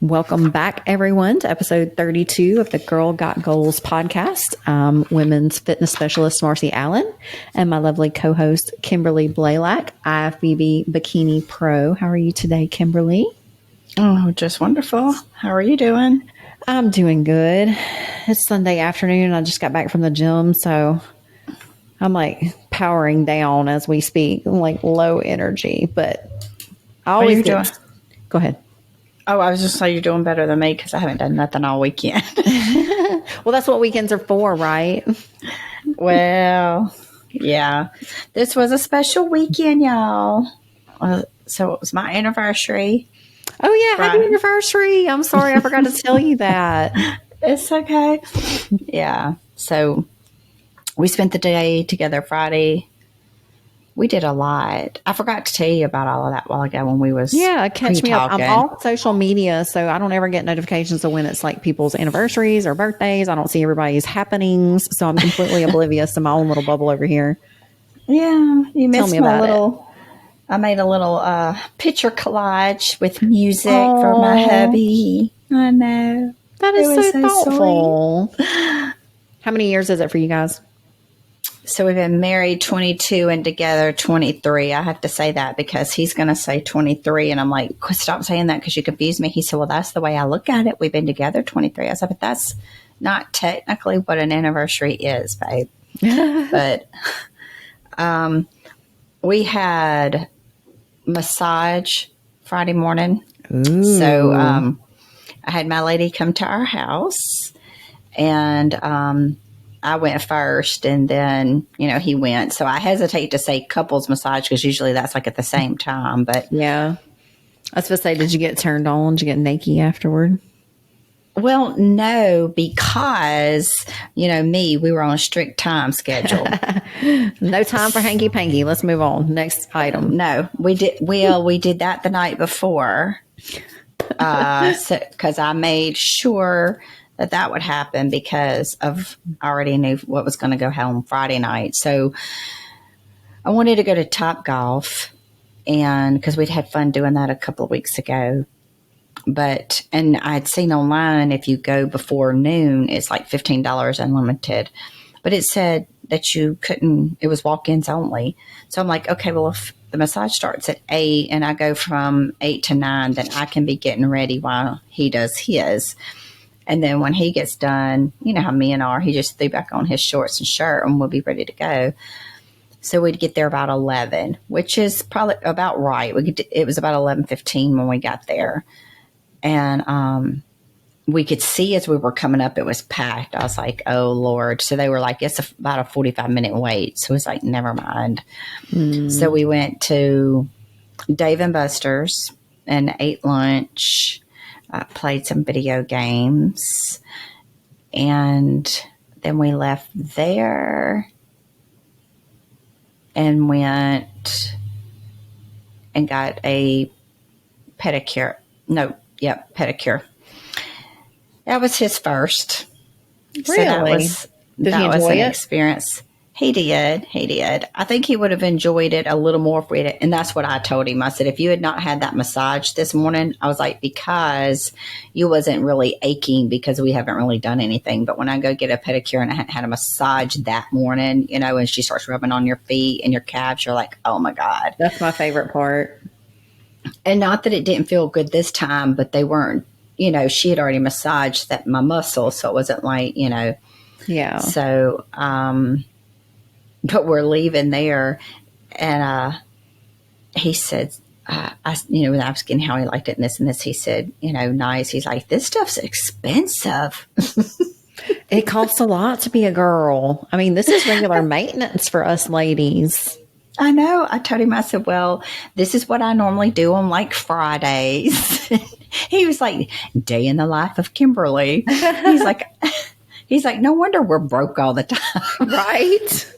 Welcome back, everyone, to episode 32 of the Girl Got Goals podcast. I'm women's fitness specialist Marcy Allen and my lovely co-host Kimberly Blaylock, IFBB Bikini Pro. How are you today, Kimberly? Oh, just wonderful. How are you doing? I'm doing good. It's Sunday afternoon. I just got back from the gym, so I'm like powering down as we speak. I'm like low energy, but I always doing? Go ahead. Oh, I was just saying you're doing better than me because I haven't done nothing all weekend. Well, that's what weekends are for, right? Well, yeah. This was a special weekend, y'all. So it was my anniversary. Oh, yeah. Happy anniversary. I'm sorry. I forgot to tell you that. It's okay. Yeah. So we spent the day together Friday. We did a lot. I forgot to tell you about all of that while ago when we was catch me up. I'm off social media, so I don't ever get notifications of when it's like people's anniversaries or birthdays. I don't see everybody's happenings, so I'm completely oblivious to my own little bubble over here. Yeah, you missed my little. I made a little picture collage with music for my hubby. I know. That is so thoughtful. How many years is it for you guys? So we've been married 22 and together 23. I have to say that because he's going to say 23. And I'm like, stop saying that because you confuse me. He said, well, that's the way I look at it. We've been together 23. I said, but that's not technically what an anniversary is, babe. But we had massage Friday morning. Ooh. So I had my lady come to our house and I went first and then, he went. So I hesitate to say couples massage because usually that's like at the same time. But yeah, I was supposed to say, did you get turned on? Did you get naked afterward? Well, no, because, we were on a strict time schedule. No time for hanky panky. Let's move on. Next item. No, we did. Well, we did that the night before because I made sure that would happen because I already knew what was going to go home Friday night. So I wanted to go to Topgolf and because we'd had fun doing that a couple of weeks ago. And I'd seen online, if you go before noon, it's like $15 unlimited, but it said that you couldn't, it was walk-ins only. So I'm like, okay, well, if the massage starts at 8 and I go from 8 to 9, then I can be getting ready while he does his. And then when he gets done, you know how men are, he just threw back on his shorts and shirt and we'll be ready to go. So we'd get there about 11, which is probably about right. It was about 11:15 when we got there. And we could see as we were coming up, it was packed. I was like, oh, Lord. So they were like, it's about a 45-minute wait. So it was like, never mind. So we went to Dave & Buster's and ate lunch. Played some video games, and then we left there and went and got a pedicure. Pedicure. That was his first. Really? So that was an it? experience. He did. I think he would have enjoyed it a little more if we had, and that's what I told him. I said, if you had not had that massage this morning, I was like, because you wasn't really aching because we haven't really done anything. But when I go get a pedicure and I hadn't had a massage that morning, and she starts rubbing on your feet and your calves, you're like, oh my God. That's my favorite part. And not that it didn't feel good this time, but they weren't, she had already massaged my muscles. So it wasn't like, Yeah. So, but we're leaving there, and he said, I was asking how he liked it and this, he said, nice. He's like, this stuff's expensive. It costs a lot to be a girl. I mean, this is regular maintenance for us ladies. I know. I told him, I said, well, this is what I normally do on like Fridays. He was like, day in the life of Kimberly. He's He's like, no wonder we're broke all the time. Right.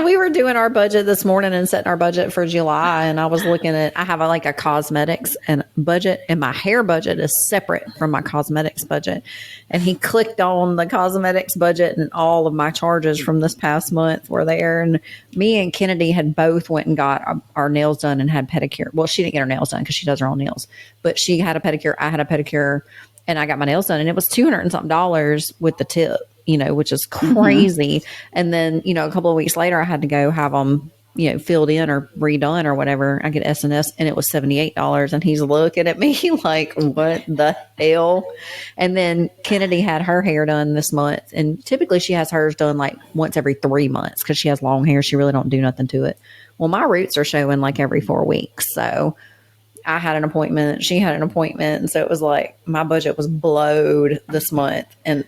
We were doing our budget this morning and setting our budget for July. And I was looking at, I have a cosmetics and budget, and my hair budget is separate from my cosmetics budget. And he clicked on the cosmetics budget, and all of my charges from this past month were there. And me and Kennedy had both went and got our nails done and had pedicure. Well, she didn't get her nails done because she does her own nails, but she had a pedicure. I had a pedicure, and I got my nails done, and it was $200 and something with the tip, which is crazy. Mm-hmm. And then, a couple of weeks later, I had to go have them, filled in or redone or whatever. I get S&S, and it was $78. And he's looking at me like, what the hell? And then Kennedy had her hair done this month. And typically she has hers done like once every 3 months because she has long hair. She really don't do nothing to it. Well, my roots are showing like every 4 weeks. So I had an appointment, she had an appointment. And so it was like my budget was blowed this month. And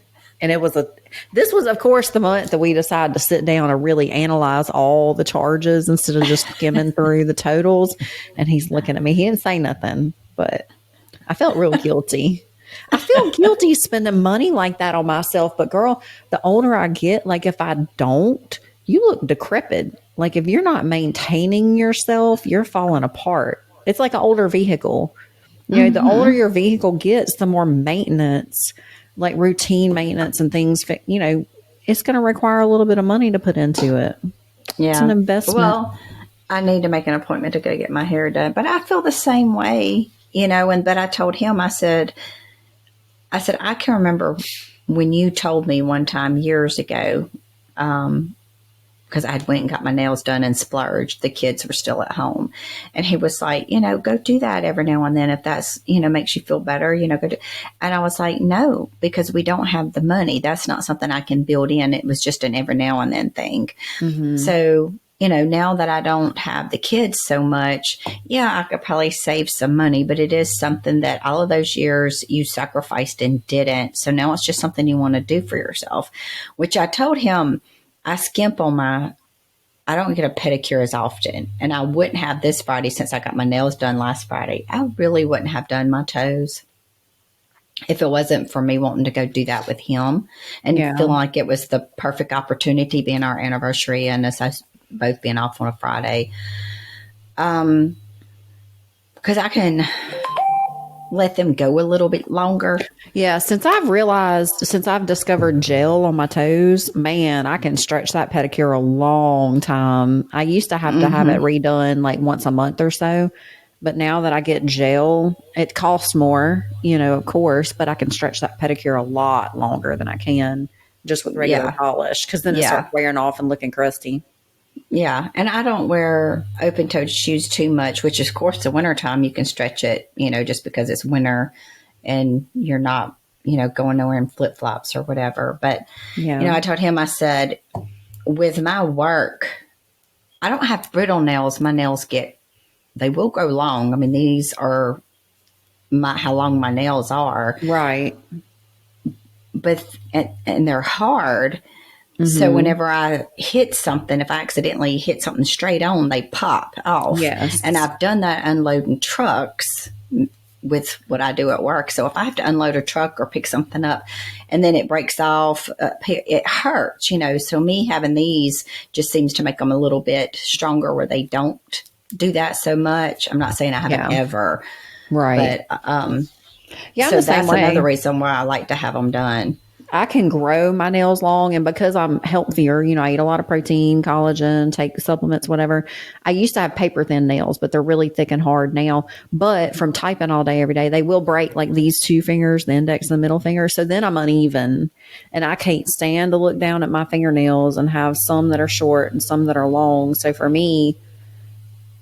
this was, of course, the month that we decided to sit down and really analyze all the charges instead of just skimming through the totals. And he's looking at me. He didn't say nothing, but I felt real guilty. I feel guilty spending money like that on myself. But girl, the older I get, like if I don't, you look decrepit. Like if you're not maintaining yourself, you're falling apart. It's like an older vehicle. The older your vehicle gets, the more maintenance, like routine maintenance and things, it's going to require a little bit of money to put into it. Yeah. It's an investment. Well, I need to make an appointment to go get my hair done, but I feel the same way, but I told him, I said, I can remember when you told me one time years ago, because I went and got my nails done and splurged. The kids were still at home. And he was like, go do that every now and then. If that's, makes you feel better, go do. And I was like, no, because we don't have the money. That's not something I can build in. It was just an every now and then thing. Mm-hmm. So, now that I don't have the kids so much, yeah, I could probably save some money, but it is something that all of those years you sacrificed and didn't. So now it's just something you want to do for yourself, which I told him, I skimp on I don't get a pedicure as often. And I wouldn't have this Friday since I got my nails done last Friday. I really wouldn't have done my toes if it wasn't for me wanting to go do that with him and feeling like it was the perfect opportunity being our anniversary and us both being off on a Friday. Because I can let them go a little bit longer. Yeah, since I've discovered gel on my toes, man, I can stretch that pedicure a long time. I used to have to have it redone like once a month or so. But now that I get gel, it costs more, of course, but I can stretch that pedicure a lot longer than I can just with regular polish, because then it starts wearing off and looking crusty. Yeah. And I don't wear open-toed shoes too much, which is, of course, the wintertime you can stretch it, just because it's winter and you're not, going nowhere in flip-flops or whatever. But, I told him, I said, with my work, I don't have brittle nails. My nails they will grow long. I mean, these are how long my nails are. Right. But, and they're hard. Mm-hmm. So whenever I hit something, if I accidentally hit something straight on, they pop off. Yes. And I've done that unloading trucks with what I do at work. So if I have to unload a truck or pick something up and then it breaks off, it hurts, So me having these just seems to make them a little bit stronger where they don't do that so much. I'm not saying I haven't ever. Right. But, so that's another reason why I like to have them done. I can grow my nails long, and because I'm healthier, I eat a lot of protein, collagen, take supplements, whatever. I used to have paper thin nails, but they're really thick and hard now. But from typing all day, every day, they will break like these two fingers, the index and the middle finger. So then I'm uneven, and I can't stand to look down at my fingernails and have some that are short and some that are long. So for me,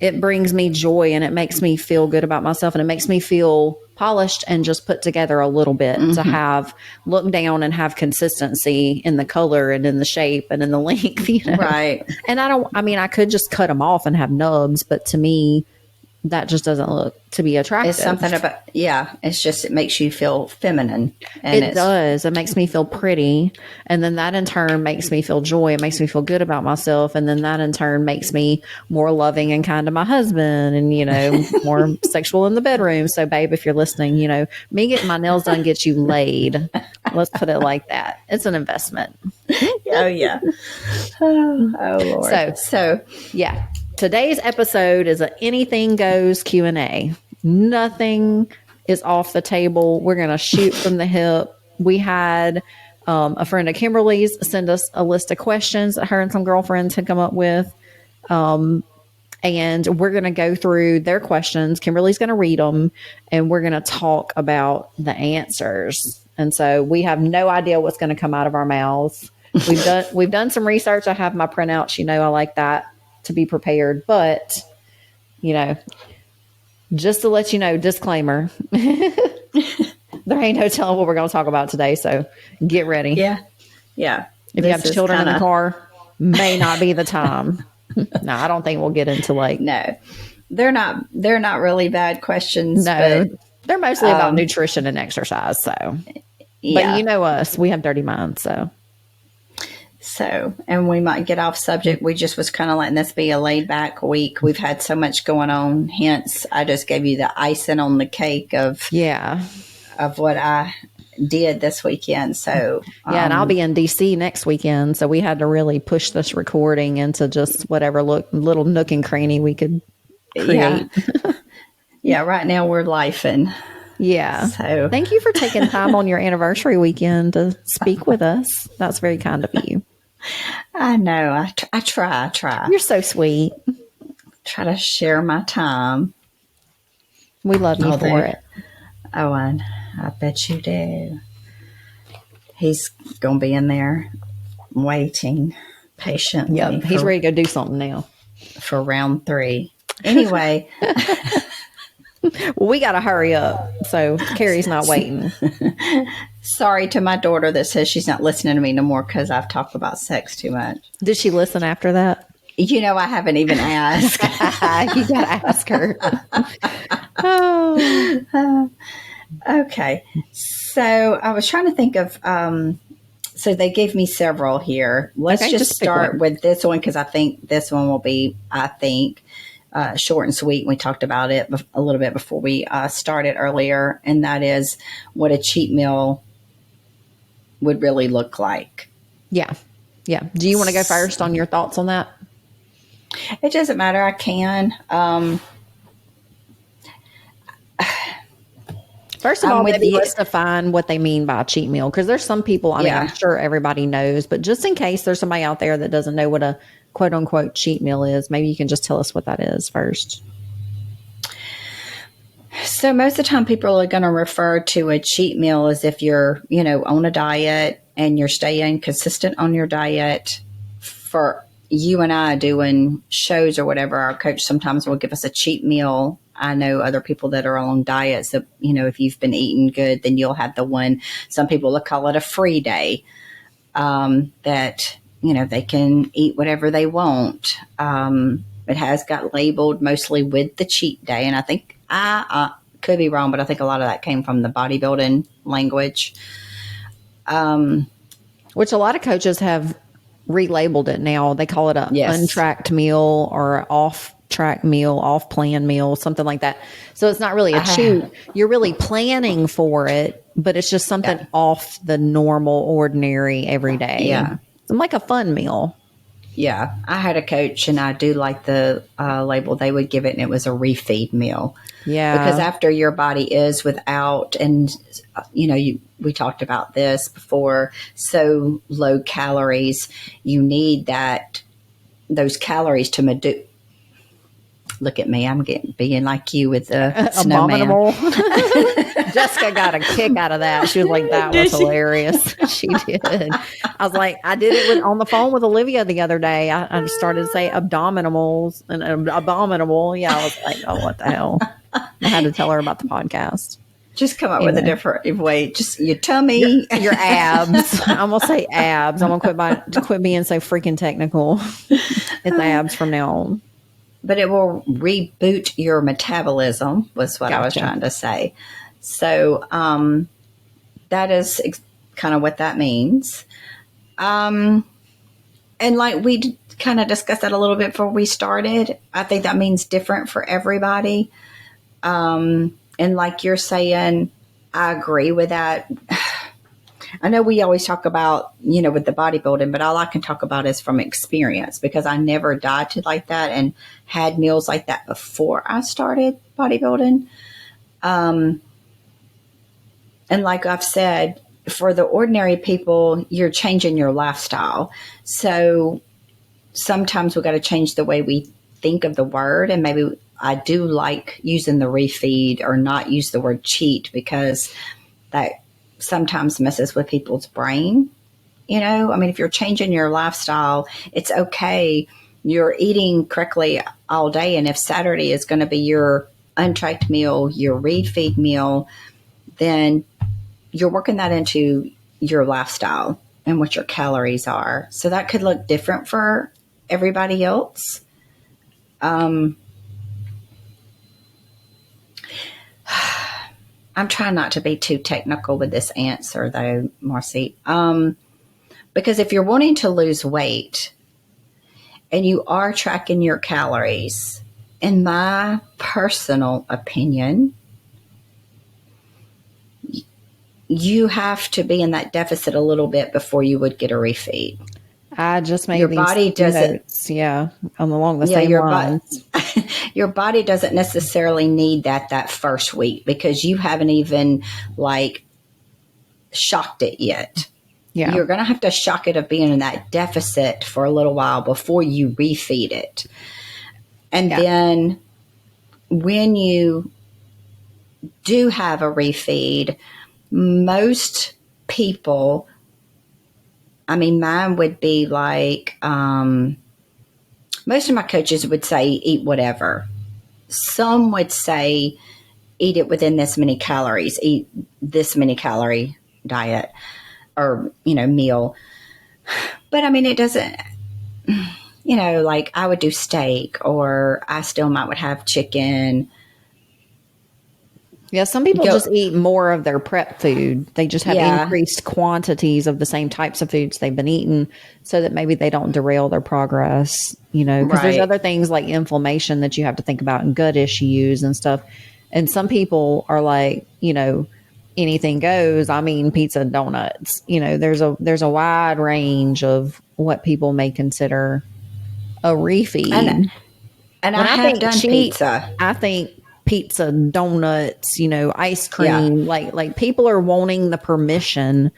it brings me joy and it makes me feel good about myself, and it makes me feel polished and just put together a little bit to look down and have consistency in the color and in the shape and in the length, Right. And I could just cut them off and have nubs, but to me, that just doesn't look to be attractive. It's something about, it's just, it makes you feel feminine. And it does. It makes me feel pretty. And then that in turn makes me feel joy. It makes me feel good about myself. And then that in turn makes me more loving and kind to my husband and, more sexual in the bedroom. So babe, if you're listening, me getting my nails done gets you laid. Let's put it like that. It's an investment. Oh, yeah. Oh, Lord. So, yeah. Today's episode is a anything goes Q&A. Nothing is off the table. We're going to shoot from the hip. We had a friend of Kimberly's send us a list of questions that her and some girlfriends had come up with. And we're going to go through their questions. Kimberly's going to read them, and we're going to talk about the answers. And so we have no idea what's going to come out of our mouths. We've done some research. I have my printouts. You know, I like that to be prepared. But, you know, just to let you know, disclaimer, there ain't no telling what we're going to talk about today. So get ready. Yeah. Yeah. If you have children in the car, may not be the time. No, I don't think we'll get into No, they're not really bad questions. No, but, they're mostly about nutrition and exercise. So, yeah. But you know us, we have dirty minds. So, and we might get off subject. We just was kind of letting this be a laid back week. We've had so much going on. Hence, I just gave you the icing on the cake of what I did this weekend. So and I'll be in DC next weekend. So we had to really push this recording into just whatever little nook and cranny we could create. Yeah. Right now we're lifing. Yeah. So thank you for taking time on your anniversary weekend to speak with us. That's very kind of you. I know. I try. You're so sweet. Try to share my time. We love you for it. Oh, I bet you do. He's going to be in there waiting patiently. Yep, he's ready to go do something now. For round 3. Anyway. Well, we got to hurry up. So Carrie's not waiting. Sorry to my daughter that says she's not listening to me no more because I've talked about sex too much. Did she listen after that? You know, I haven't even asked. You got to ask her. Okay. So I was trying to think of, so they gave me several here. Let's just start with this one because I think this one will be, short and sweet. We talked about it a little bit before we started earlier, and that is what a cheat meal would really look like. Yeah. Yeah. Do you want to go first on your thoughts on that? It doesn't matter. I can. First of all, maybe let's define what they mean by a cheat meal, because there's some people, I mean, I'm sure everybody knows, but just in case there's somebody out there that doesn't know what a quote unquote cheat meal is, maybe you can just tell us what that is first. So most of the time people are going to refer to a cheat meal as if you're, on a diet and you're staying consistent on your diet. For you and I doing shows or whatever, our coach sometimes will give us a cheat meal. I know other people that are on diets that, if you've been eating good, then you'll have the one. Some people will call it a free day, that, they can eat whatever they want. It has got labeled mostly with the cheat day. And I think I could be wrong, but I think a lot of that came from the bodybuilding language. Which a lot of coaches have relabeled it now. They call it a untracked meal or off-track meal, off-plan meal, something like that. So it's not really a cheat. You're really planning for it, but it's just something off the normal, ordinary, everyday. Yeah. It's like a fun meal. Yeah. I had a coach, and I do like the label they would give it, and it was a refeed meal. Yeah. Because after your body is without, and, we talked about this before, so low calories, you need those calories to look at me, I'm being like you with the abominable. Jessica got a kick out of that. She was like, that was hilarious. She did. I was like, I did it on the phone with Olivia the other day. I started to say abdominals and abominable. Yeah, I was like, oh, what the hell? I had to tell her about the podcast. Just come up with a different way. Just your tummy. Your abs. I'm going to say abs. I'm going to quit being so freaking technical. It's abs from now on. But it will reboot your metabolism, was what I was trying to say. So that is kind of what that means. And like we kind of discussed that a little bit before we started, I think that means different for everybody. And like you're saying, I agree with that. I know we always talk about, with the bodybuilding, but all I can talk about is from experience because I never dieted like that and had meals like that before I started bodybuilding. And like I've said, for the ordinary people, you're changing your lifestyle. So sometimes we got to change the way we think of the word. And maybe I do like using the refeed or not use the word cheat because that sometimes messes with people's brain. If you're changing your lifestyle, it's okay. You're eating correctly all day. And if Saturday is going to be your untracked meal, your refeed meal, then you're working that into your lifestyle and what your calories are. So that could look different for everybody else. I'm trying not to be too technical with this answer, though, Marcy. Because if you're wanting to lose weight and you are tracking your calories, in my personal opinion, you have to be in that deficit a little bit before you would get a refeed. I just made your these body doesn't, notes, along the same lines. Your body doesn't necessarily need that first week because you haven't even shocked it yet. Yeah. You're going to have to shock it of being in that deficit for a little while before you refeed it. And then when you do have a refeed, most people, mine would be most of my coaches would say eat whatever. Some would say eat it within this many calories, eat this many calorie diet or, meal. But it doesn't, I would do steak or I still would have chicken. Yeah, some people just eat more of their prep food. They just have increased quantities of the same types of foods they've been eating so that maybe they don't derail their progress, because there's other things like inflammation that you have to think about and gut issues and stuff. And some people are like, anything goes. Pizza and donuts. There's a wide range of what people may consider a refeed. And I have done pizza. I think pizza, donuts, ice cream, like people are wanting the permission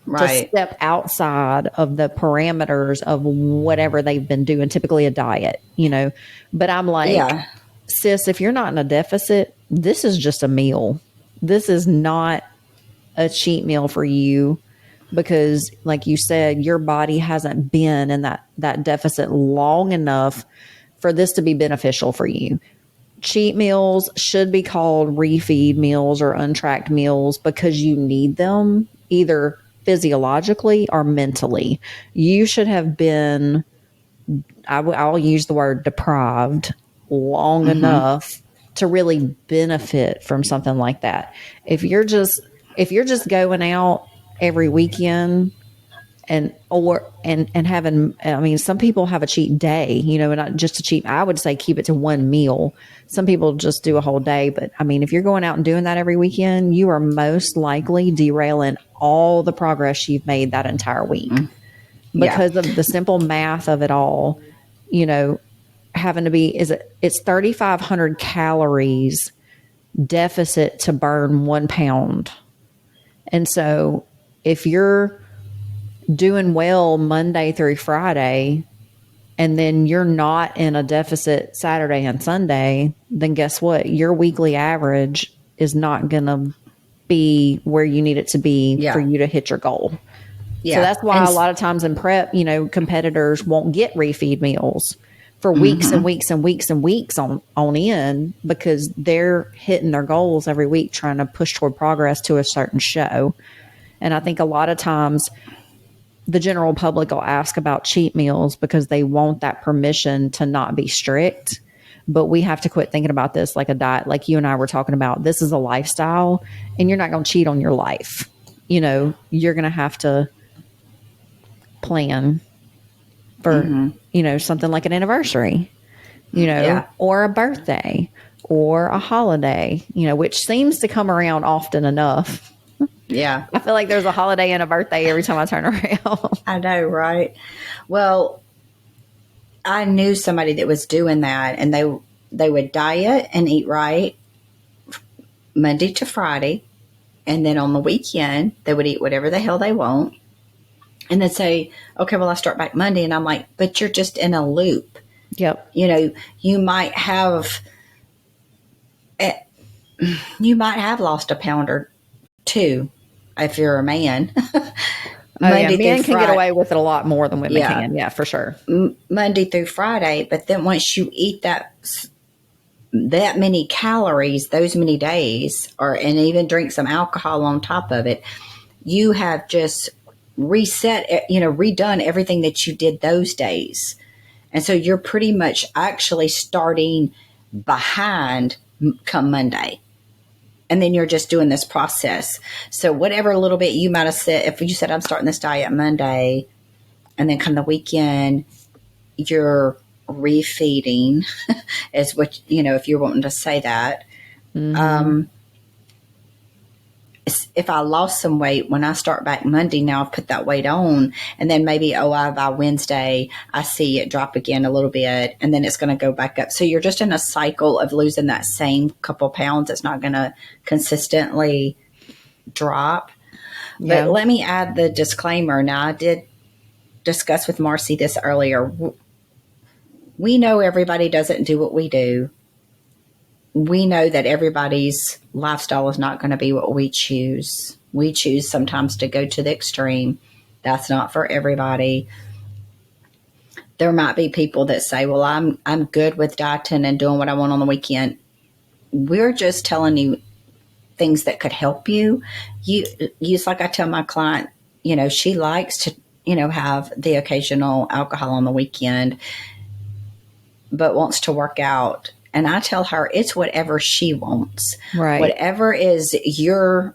to step outside of the parameters of whatever they've been doing, typically a diet, but I'm like, sis, if you're not in a deficit, this is just a meal. This is not a cheat meal for you because like you said, your body hasn't been in that deficit long enough for this to be beneficial for you. Cheat meals should be called refeed meals or untracked meals because you need them either physiologically or mentally. You should have been, I'll use the word deprived long enough to really benefit from something like that. If you're just going out every weekend and having, some people have a cheat day, and not just a cheat. I would say keep it to one meal. Some people just do a whole day, but if you're going out and doing that every weekend, you are most likely derailing all the progress you've made that entire week because of the simple math of it all. Having to be it's 3,500 calories deficit to burn 1 pound, and so if you're doing well Monday through Friday, and then you're not in a deficit Saturday and Sunday, then guess what? Your weekly average is not going to be where you need it to be for you to hit your goal. Yeah. So that's why a lot of times in prep, competitors won't get refeed meals for weeks and weeks and weeks and weeks on end because they're hitting their goals every week trying to push toward progress to a certain show. And I think a lot of times the general public will ask about cheat meals because they want that permission to not be strict. But we have to quit thinking about this like a diet, like you and I were talking about. This is a lifestyle, and you're not going to cheat on your life. You're going to have to plan for, something like an anniversary, or a birthday or a holiday, which seems to come around often enough. Yeah. I feel like there's a holiday and a birthday every time I turn around. I know, right? Well, I knew somebody that was doing that, and they would diet and eat right Monday to Friday, and then on the weekend they would eat whatever the hell they want, and then say, "Okay, well, I start back Monday," and I'm like, "But you're just in a loop." Yep. You might have lost a pound or two if you're a man. Men can get away with it a lot more than women can. Yeah, for sure. Monday through Friday, but then once you eat that many calories, those many days, and even drink some alcohol on top of it, you have just redone everything that you did those days. And so you're pretty much actually starting behind come Monday. And then you're just doing this process. So whatever little bit you might have said, if you said, I'm starting this diet Monday, and then come the weekend, you're refeeding is what, if you're wanting to say that. Mm-hmm. If I lost some weight, when I start back Monday, now I've put that weight on, and then maybe, by Wednesday, I see it drop again a little bit, and then it's going to go back up. So you're just in a cycle of losing that same couple pounds. It's not going to consistently drop. Yeah. But let me add the disclaimer. Now, I did discuss with Marcy this earlier. We know everybody doesn't do what we do. We know that everybody's lifestyle is not going to be what we choose. We choose sometimes to go to the extreme. That's not for everybody. There might be people that say, well, I'm good with dieting and doing what I want on the weekend. We're just telling you things that could help you. It's like I tell my client, she likes to, have the occasional alcohol on the weekend, but wants to work out. And I tell her it's whatever she wants. Right. Whatever is you're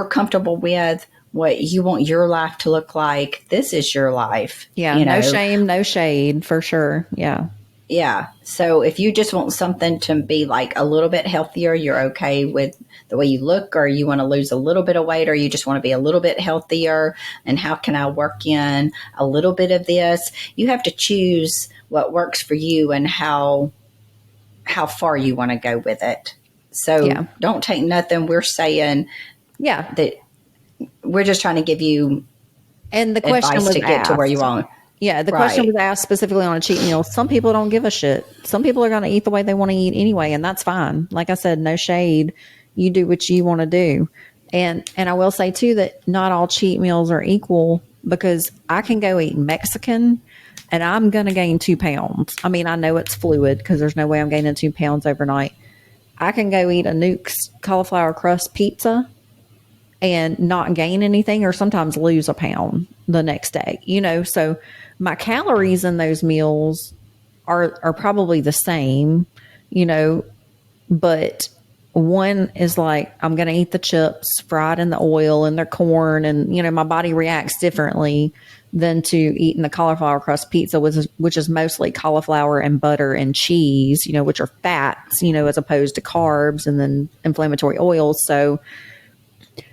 comfortable with, what you want your life to look like. This is your life. Yeah. No shame, no shade, for sure. Yeah. Yeah. So if you just want something to be like a little bit healthier, you're okay with the way you look, or you want to lose a little bit of weight, or you just want to be a little bit healthier, and how can I work in a little bit of this? You have to choose what works for you and how far you want to go with it. So Don't take nothing we're saying. Yeah. That we're just trying to give you and the question was to get to where you want. Yeah. The question was asked specifically on a cheat meal. Some people don't give a shit. Some people are going to eat the way they want to eat anyway. And that's fine. Like I said, no shade. You do what you want to do. And I will say too, that not all cheat meals are equal, because I can go eat Mexican and I'm going to gain 2 pounds. I mean, I know it's fluid, because there's no way I'm gaining 2 pounds overnight. I can go eat a Nuke's cauliflower crust pizza and not gain anything, or sometimes lose a pound the next day, so my calories in those meals are probably the same, but one is like, I'm going to eat the chips fried in the oil and their corn, and, my body reacts differently than to eating the cauliflower crust pizza, which is mostly cauliflower and butter and cheese, which are fats, as opposed to carbs and then inflammatory oils. So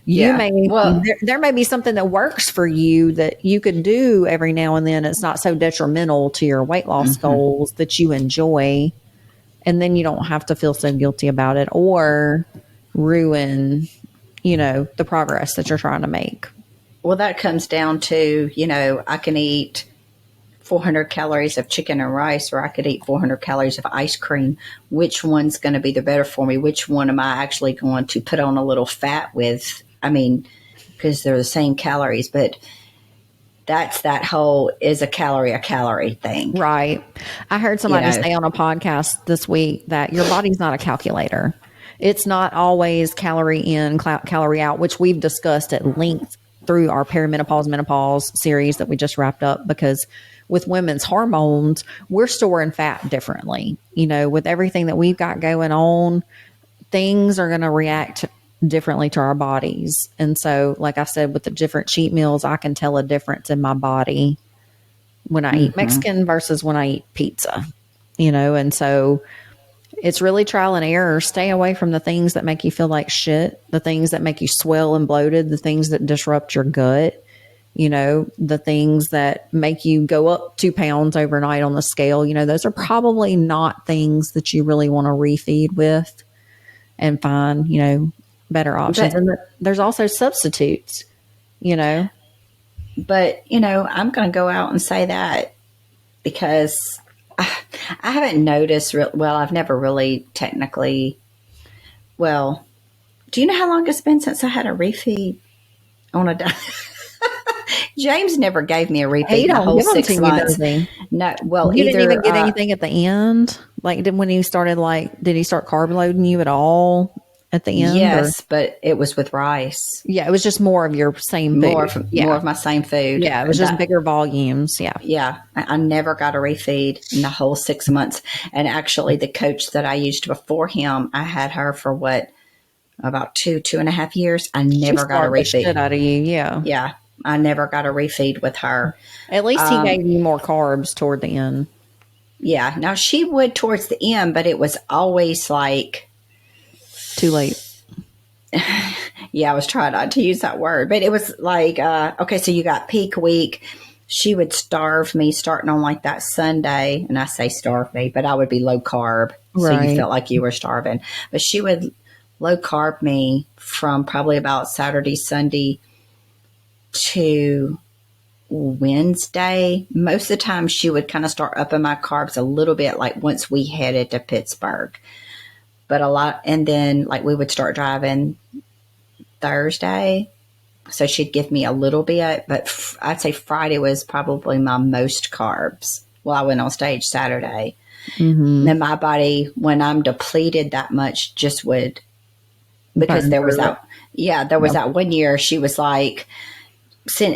there may be something that works for you that you could do every now and then. It's not so detrimental to your weight loss goals, that you enjoy, and then you don't have to feel so guilty about it or ruin, the progress that you're trying to make. Well, that comes down to, I can eat 400 calories of chicken and rice, or I could eat 400 calories of ice cream. Which one's going to be the better for me? Which one am I actually going to put on a little fat with? I mean, because they're the same calories, but that whole is a calorie thing. Right. I heard somebody say on a podcast this week that your body's not a calculator. It's not always calorie in, calorie out, which we've discussed at length through our perimenopause, menopause series that we just wrapped up, because with women's hormones, we're storing fat differently. With everything that we've got going on, things are going to react differently to our bodies. And so, like I said, with the different cheat meals, I can tell a difference in my body when I eat Mexican versus when I eat pizza, and so It's really trial and error. Stay away from the things that make you feel like shit, the things that make you swell and bloated, the things that disrupt your gut, the things that make you go up 2 pounds overnight on the scale. Those are probably not things that you really want to refeed with and find, better options. But, And there's also substitutes, but I'm going to go out and say that because I haven't noticed. Well, I've never really technically. Well, do you know how long it's been since I had a refeed on a diet? James never gave me a refeed the whole 6 months. No, well, you didn't even get anything at the end. Like, when he started, did he start carb loading you at all at the end? Yes, but it was with rice. Yeah, it was just more of your same food. More of my same food. Yeah, it was just bigger volumes. Yeah. Yeah. I never got a refeed in the whole 6 months. And actually, the coach that I used before him, I had her for about 2.5 years. I never got a refeed. Shit out of you. Yeah. Yeah. I never got a refeed with her. At least he gave you more carbs toward the end. Yeah. Now, she would towards the end, but it was always like... Too late. Yeah, I was trying not to use that word, but it was like, okay, so you got peak week. She would starve me starting on that Sunday, and I say starve me, but I would be low carb, so you felt like you were starving. But she would low carb me from probably about Saturday, Sunday to Wednesday. Most of the time, she would kind of start upping my carbs a little bit, once we headed to Pittsburgh. But a lot, and then we would start driving Thursday. So she'd give me a little bit, but I'd say Friday was probably my most carbs. Well, I went on stage Saturday. Mm-hmm. Then my body, when I'm depleted that much, just would, because there was that, there was that 1 year she was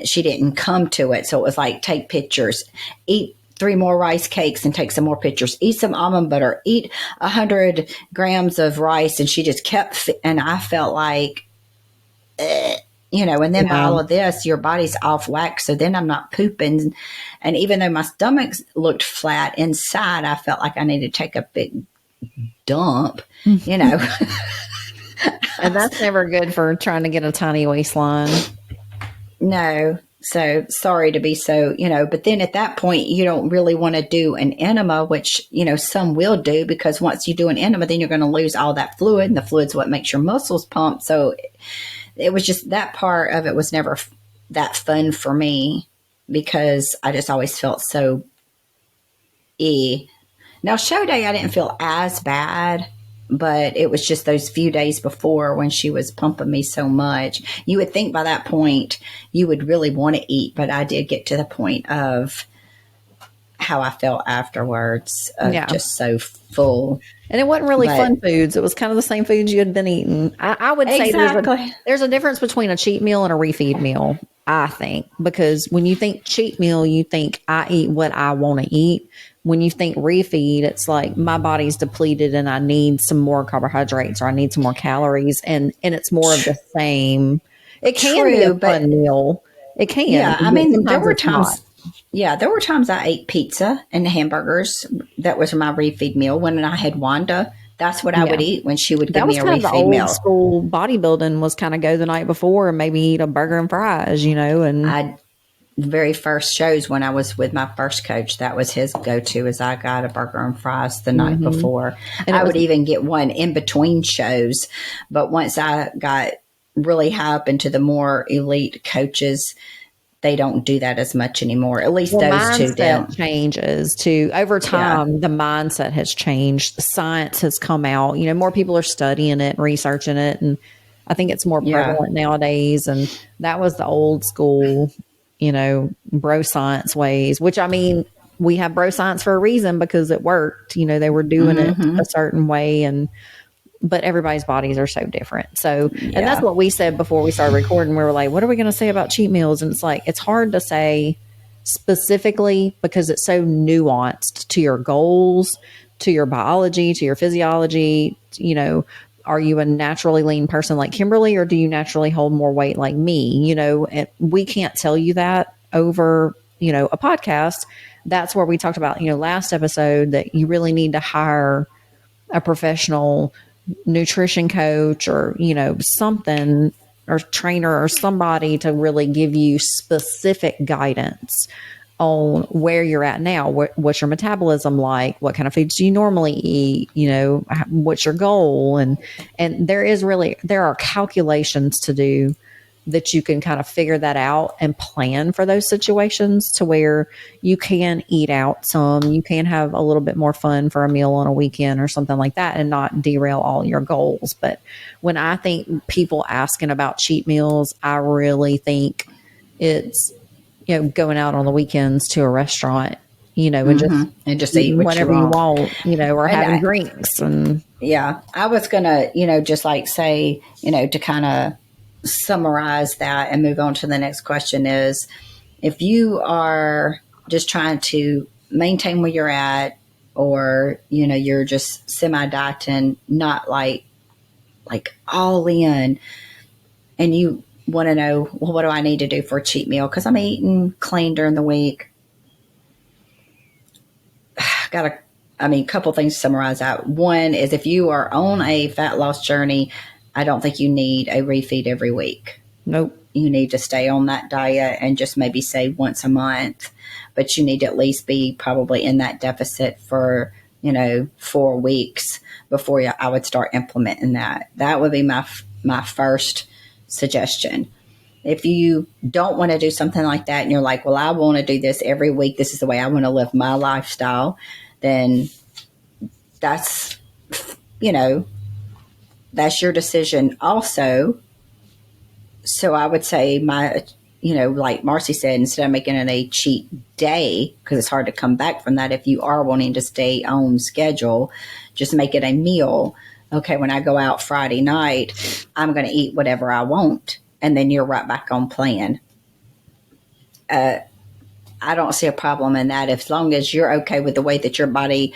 she didn't come to it. So it was take pictures, eat 3 more rice cakes and take some more pictures, eat some almond butter, eat 100 grams of rice. And she just kept, and I felt and then by all of this, your body's off whack. So then I'm not pooping. And even though my stomach looked flat inside, I felt like I needed to take a big dump, And that's never good for trying to get a tiny waistline. No. So sorry to be so, but then at that point, you don't really want to do an enema, which, some will do, because once you do an enema, then you're going to lose all that fluid, and the fluid's what makes your muscles pump. So it was just, that part of it was never that fun for me, because I just always felt so Now, show day, I didn't feel as bad, but it was just those few days before when she was pumping me so much. You would think by that point you would really want to eat, but I did get to the point of how I felt afterwards, just so full. And it wasn't really fun foods. It was kind of the same foods you had been eating. I would say there's a difference between a cheat meal and a refeed meal, I think, because when you think cheat meal, you think I eat what I want to eat. When you think refeed, it's my body's depleted and I need some more carbohydrates, or I need some more calories, and it's more of the same. It can be a fun meal. It can. Yeah, I mean, there were times. Yeah, there were times I ate pizza and hamburgers. That was my refeed meal. When I had Wanda, that's what I would eat when she would give me a refeed meal. Old school bodybuilding was kind of go the night before and maybe eat a burger and fries, and the very first shows when I was with my first coach, that was his go-to, is I got a burger and fries the night before. And I would even get one in between shows. But once I got really high up into the more elite coaches, they don't do that as much anymore. At least those two don't. Changes too. Over time, the mindset has changed. The science has come out. More people are studying it and researching it. And I think it's more prevalent nowadays. And that was the old school, bro science ways, which, I mean, we have bro science for a reason, because it worked. They were doing it a certain way, but everybody's bodies are so different. So, and that's what we said before we started recording. We were like, what are we going to say about cheat meals? And it's hard to say specifically, because it's so nuanced to your goals, to your biology, to your physiology. Are you a naturally lean person like Kimberly, or do you naturally hold more weight like me? And we can't tell you that over, a podcast. That's where we talked about, last episode, that you really need to hire a professional nutrition coach or, something, or trainer or somebody to really give you specific guidance on where you're at now. What's your metabolism like? What kind of foods do you normally eat? What's your goal? And there are calculations to do that you can kind of figure that out and plan for those situations to where you can eat out some, you can have a little bit more fun for a meal on a weekend or something like that and not derail all your goals. But when I think people asking about cheat meals, I really think it's, going out on the weekends to a restaurant, and just eat eating what you whatever you want. want, or having drinks. And yeah, I was going to, just like say, to kind of summarize that and move on to the next question is, if you are just trying to maintain where you're at, or, you're just semi-dieting, not like all in, and you want to know, well, what do I need to do for a cheat meal? Because I'm eating clean during the week. A couple things to summarize out. One is, if you are on a fat loss journey, I don't think you need a refeed every week. Nope. You need to stay on that diet and just maybe say once a month, but you need to at least be probably in that deficit for, 4 weeks before I would start implementing that. That would be my first suggestion. If you don't want to do something like that and you're like, well, I want to do this every week, this is the way I want to live my lifestyle, then that's, that's your decision also. So I would say like Marcy said, instead of making it a cheat day, because it's hard to come back from that if you are wanting to stay on schedule, just make it a meal. Okay, when I go out Friday night, I'm going to eat whatever I want. And then you're right back on plan. I don't see a problem in that, as long as you're okay with the way that your body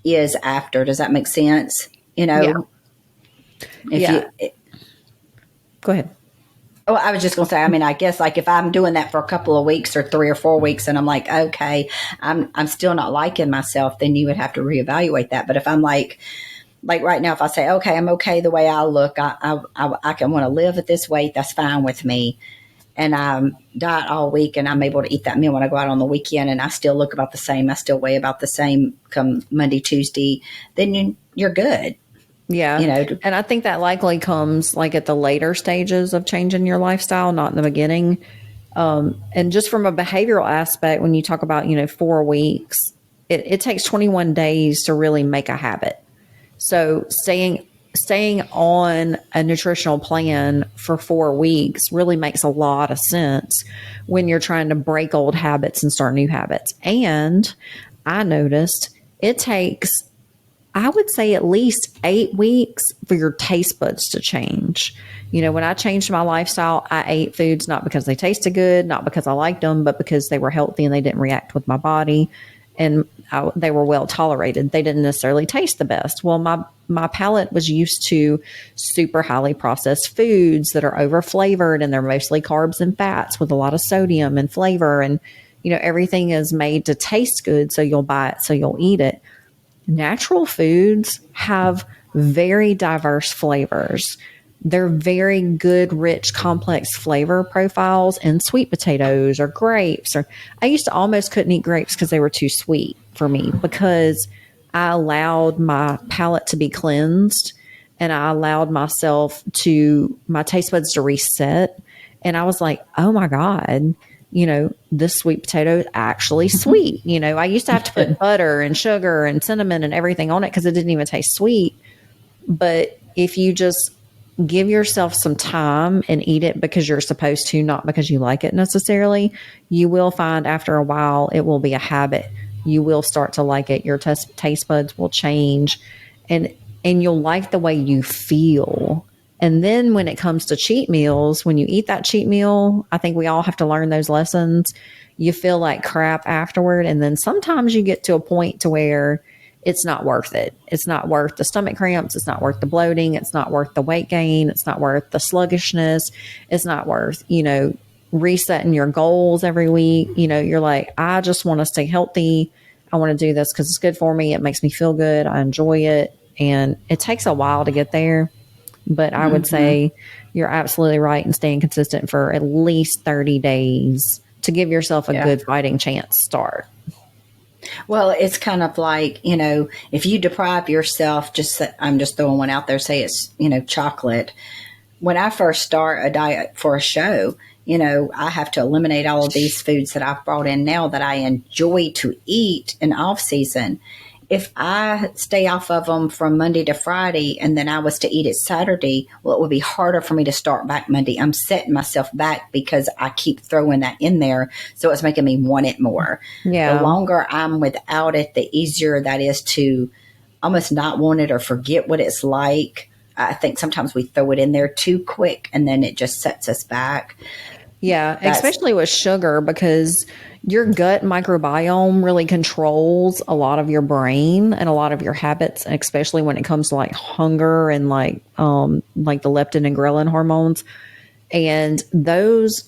is after. Does that make sense? Yeah. Go ahead. Oh, I was just going to say, I guess like if I'm doing that for a couple of weeks or 3 or 4 weeks and I'm like, okay, I'm still not liking myself, then you would have to reevaluate that. But if I'm like right now, if I say, okay, I'm okay the way I look, I can want to live at this weight, that's fine with me. And I'm diet all week and I'm able to eat that meal when I go out on the weekend and I still look about the same, I still weigh about the same come Monday, Tuesday, then you're good. Yeah. And I think that likely comes like at the later stages of changing your lifestyle, not in the beginning. And just from a behavioral aspect, when you talk about, 4 weeks, it takes 21 days to really make a habit. So staying on a nutritional plan for 4 weeks really makes a lot of sense when you're trying to break old habits and start new habits. And I noticed it takes, I would say, at least 8 weeks for your taste buds to change. When I changed my lifestyle, I ate foods not because they tasted good, not because I liked them, but because they were healthy and they didn't react with my body. And they were well tolerated. They didn't necessarily taste the best. Well, my palate was used to super highly processed foods that are over flavored, and they're mostly carbs and fats with a lot of sodium and flavor. And, everything is made to taste good. So you'll buy it, so you'll eat it. Natural foods have very diverse flavors. They're very good, rich, complex flavor profiles in sweet potatoes or grapes. Or I used to almost couldn't eat grapes because they were too sweet for me, because I allowed my palate to be cleansed and I allowed my taste buds to reset. And I was like, oh my God, this sweet potato is actually sweet. I used to have to put butter and sugar and cinnamon and everything on it because it didn't even taste sweet. But if you just give yourself some time and eat it because you're supposed to, not because you like it necessarily, you will find after a while it will be a habit. You will start to like it. Your taste buds will change, and you'll like the way you feel. And then when it comes to cheat meals, when you eat that cheat meal, I think we all have to learn those lessons. You feel like crap afterward. And then sometimes you get to a point to where it's not worth it. It's not worth the stomach cramps. It's not worth the bloating. It's not worth the weight gain. It's not worth the sluggishness. It's not worth, resetting your goals every week. You're like, I just want to stay healthy. I want to do this because it's good for me. It makes me feel good. I enjoy it. And it takes a while to get there. But I would say you're absolutely right in staying consistent for at least 30 days to give yourself a good fighting chance start. Well, it's kind of like, you know, if you deprive yourself, I'm just throwing one out there, say it's, you know, chocolate. When I first start a diet for a show, you know, I have to eliminate all of these foods that I've brought in now that I enjoy to eat in off season. If I stay off of them from Monday to Friday and then I was to eat it Saturday, well, it would be harder for me to start back Monday. I'm setting myself back because I keep throwing that in there. So it's making me want it more. Yeah. The longer I'm without it, the easier that is to almost not want it or forget what it's like. I think sometimes we throw it in there too quick and then it just sets us back. Yeah, especially with sugar, because your gut microbiome really controls a lot of your brain and a lot of your habits, especially when it comes to like hunger and like the leptin and ghrelin hormones. And those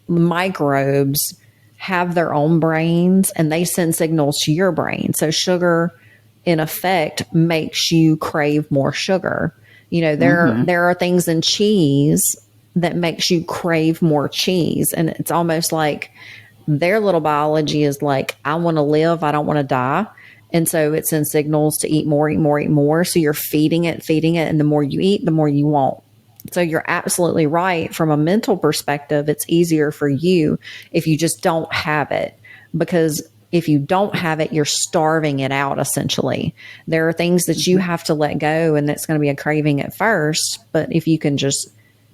microbes have their own brains and they send signals to your brain. So sugar, in effect, makes you crave more sugar. You know, there are things in cheese that makes you crave more cheese. And it's almost like their little biology is like, I want to live, I don't want to die. And so it sends signals to eat more, eat more, eat more. So you're feeding it. And the more you eat, the more you want. So you're absolutely right. From a mental perspective, it's easier for you if you just don't have it, because if you don't have it, you're starving it out, essentially. There are things that you have to let go, and that's going to be a craving at first. But if you can just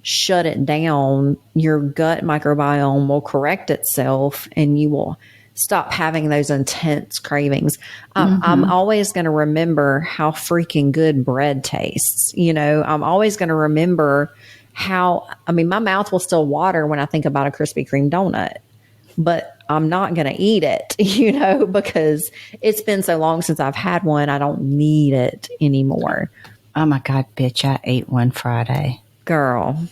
shut it down, your gut microbiome will correct itself and you will stop having those intense cravings. I'm always going to remember how freaking good bread tastes. You know, I'm always going to remember my mouth will still water when I think about a Krispy Kreme donut, but I'm not going to eat it, you know, because it's been so long since I've had one. I don't need it anymore. Oh my God, bitch, I ate one Friday. Girl.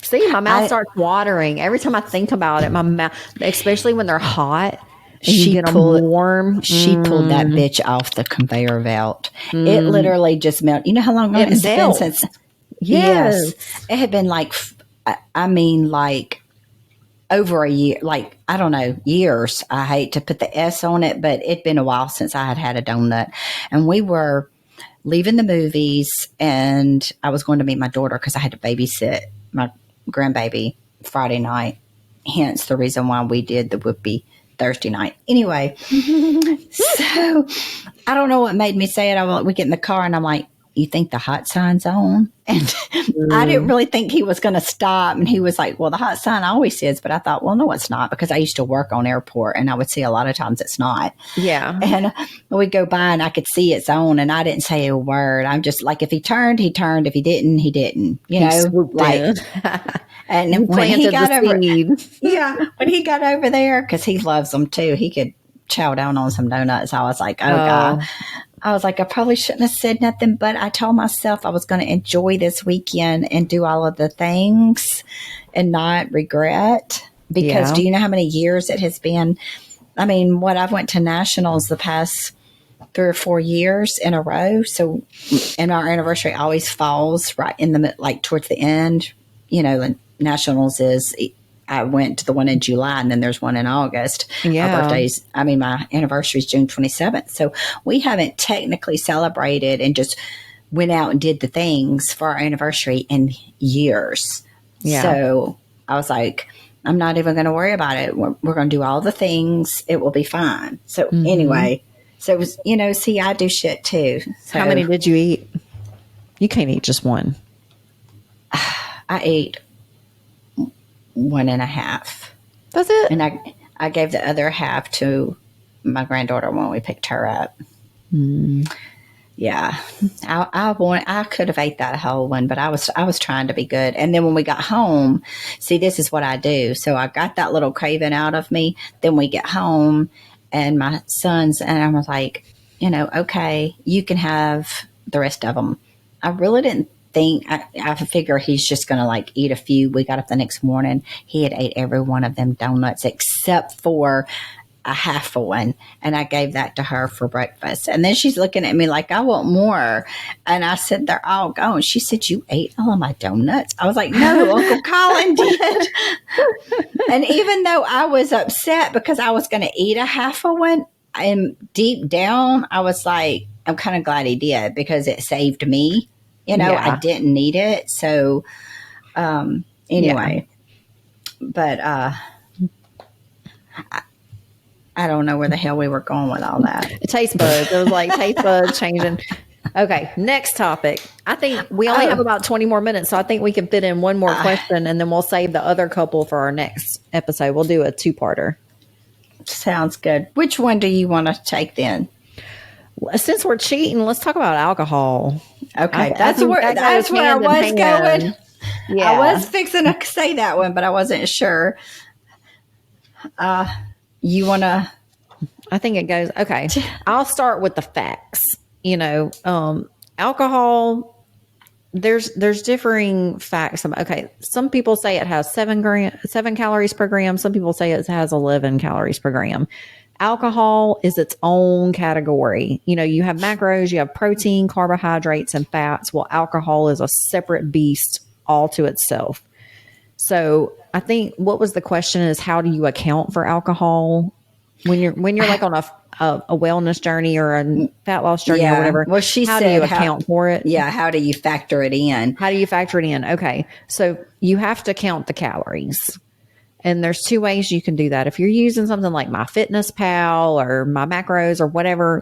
See, my mouth starts watering every time I think about it. My mouth, especially when they're hot and you get them warm. She pulled that bitch off the conveyor belt. It literally just melted. You know how long it's been since? Yes. It had been like, over a year, like, I don't know, years. I hate to put the S on it, but it'd been a while since I had a donut. And we were leaving the movies and I was going to meet my daughter because I had to babysit my grandbaby Friday night. Hence the reason why we did the whoopee Thursday night. Anyway, so I don't know what made me say it. We get in the car and I'm like, you think the hot sign's on? And I didn't really think he was going to stop. And he was like, well, the hot sign always is. But I thought, well, no, it's not, because I used to work on airport and I would see a lot of times it's not. Yeah. And we'd go by and I could see it's on and I didn't say a word. I'm just like, if he turned, he turned. If he didn't, he didn't. You know, like. And when he got over, when he got over there, because he loves them too, he could chow down on some donuts. I was like, oh God. I was like, I probably shouldn't have said nothing, but I told myself I was going to enjoy this weekend and do all of the things and not regret. Because do you know how many years it has been? I mean, I've went to nationals the past 3 or 4 years in a row. So, and our anniversary always falls right in the, like towards the end. You know, and nationals is, I went to the one in July and then there's one in August. Yeah. Our birthdays, my anniversary is June 27th. So we haven't technically celebrated and just went out and did the things for our anniversary in years. Yeah. So I was like, I'm not even going to worry about it. We're going to do all the things. It will be fine. So anyway, so it was, see, I do shit too. So, how many did you eat? You can't eat just one. I ate 1.5. That's it. And I gave the other half to my granddaughter when we picked her up. Yeah, I could have ate that whole one, but I was trying to be good. And then when we got home, see, this is what I do. So I got that little craving out of me. Then we get home, and my sons and I was like, okay, you can have the rest of them. I really didn't think, I figure he's just going to like eat a few. We got up the next morning. He had ate every one of them donuts except for a half a one, and I gave that to her for breakfast. And then she's looking at me like, I want more. And I said, they're all gone. She said, you ate all of my donuts? I was like, no, Uncle Colin did. And even though I was upset because I was going to eat a half a one, and deep down, I was like, I'm kind of glad he did because it saved me. I didn't need it. So, anyway, but, I don't know where the hell we were going with all that. Taste buds. It was like taste buds changing. Okay, next topic. I think we only have about 20 more minutes, so I think we can fit in one more question, and then we'll save the other couple for our next episode. We'll do a two-parter. Sounds good. Which one do you want to take then? Since we're cheating, let's talk about alcohol. Okay, that's where I was going. Yeah. I was fixing to say that one, but I wasn't sure. You want to? I think it goes, okay. I'll start with the facts. Alcohol, there's differing facts. Okay. Some people say it has 7 calories per gram. Some people say it has 11 calories per gram. Alcohol is its own category. You have macros, you have protein, carbohydrates, and fats. Well, alcohol is a separate beast all to itself. So I think what was the question is, how do you account for alcohol when you're like on a wellness journey or a fat loss journey or whatever? Well, how do you account for it? Yeah. How do you factor it in? Okay. So you have to count the calories. And there's 2 ways you can do that. If you're using something like MyFitnessPal or My Macros or whatever,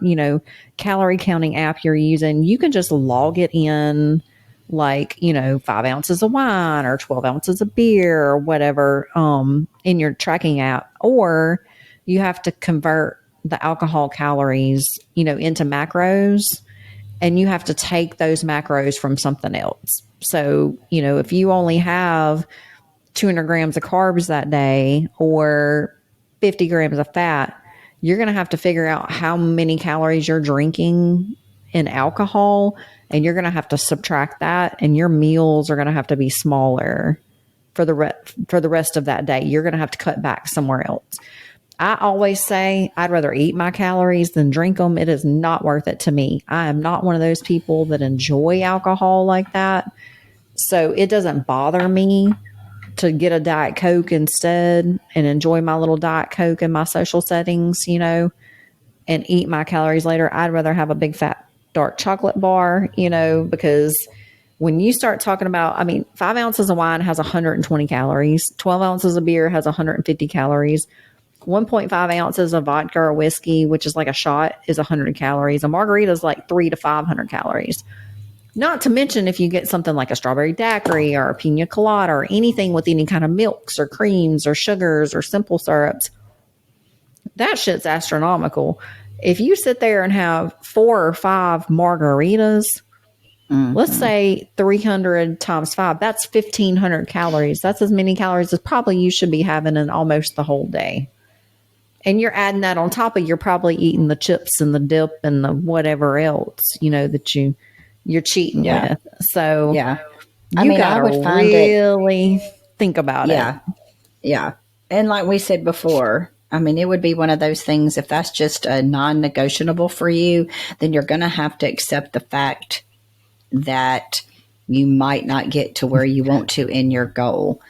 calorie counting app you're using, you can just log it in like, 5 ounces of wine or 12 ounces of beer or whatever in your tracking app. Or you have to convert the alcohol calories, into macros, and you have to take those macros from something else. So, if you only have 200 grams of carbs that day or 50 grams of fat, you're going to have to figure out how many calories you're drinking in alcohol, and you're going to have to subtract that, and your meals are going to have to be smaller for the rest of that day. You're going to have to cut back somewhere else. I always say I'd rather eat my calories than drink them. It is not worth it to me. I am not one of those people that enjoy alcohol like that. So it doesn't bother me to get a Diet Coke instead and enjoy my little Diet Coke in my social settings, and eat my calories later. I'd rather have a big fat dark chocolate bar, because when you start talking about, 5 ounces of wine has 120 calories, 12 ounces of beer has 150 calories, 1.5 ounces of vodka or whiskey, which is like a shot, is 100 calories. A margarita is like 300 to 500 calories. Not to mention if you get something like a strawberry daiquiri or a pina colada or anything with any kind of milks or creams or sugars or simple syrups, that shit's astronomical. If you sit there and have 4 or 5 margaritas, let's say 300 times 5, that's 1,500 calories. That's as many calories as probably you should be having in almost the whole day. And you're adding that on top of, you're probably eating the chips and the dip and the whatever else, that you're cheating with. So you gotta really think about it. Yeah. And like we said before, it would be one of those things, if that's just a non-negotiable for you, then you're going to have to accept the fact that you might not get to where you want to in your goal.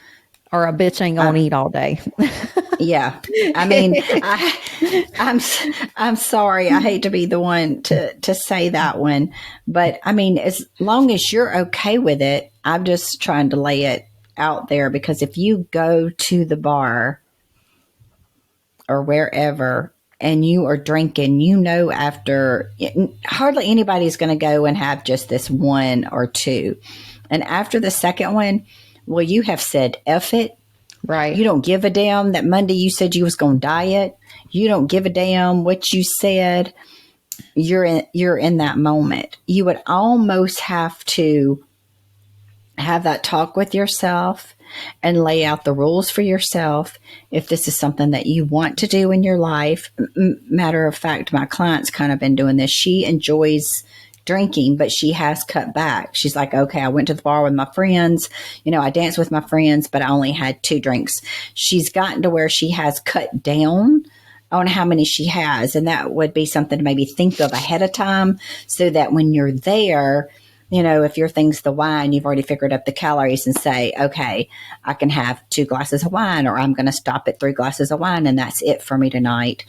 Or a bitch ain't gonna eat all day. Yeah. I'm sorry. I hate to be the one to say that one, but as long as you're okay with it, I'm just trying to lay it out there, because if you go to the bar or wherever and you are drinking, after hardly anybody's going to go and have just this 1 or 2. And after the second one, well, you have said F it. Right. You don't give a damn that Monday you said you was going to diet. You don't give a damn what you said. You're in that moment. You would almost have to have that talk with yourself and lay out the rules for yourself if this is something that you want to do in your life. Matter of fact, my client's kind of been doing this. She enjoys drinking, but she has cut back. She's like, okay, I went to the bar with my friends. I danced with my friends, but I only had 2 drinks. She's gotten to where she has cut down on how many she has. And that would be something to maybe think of ahead of time so that when you're there, if your thing's the wine, you've already figured up the calories and say, okay, I can have 2 glasses of wine, or I'm going to stop at 3 glasses of wine, and that's it for me tonight.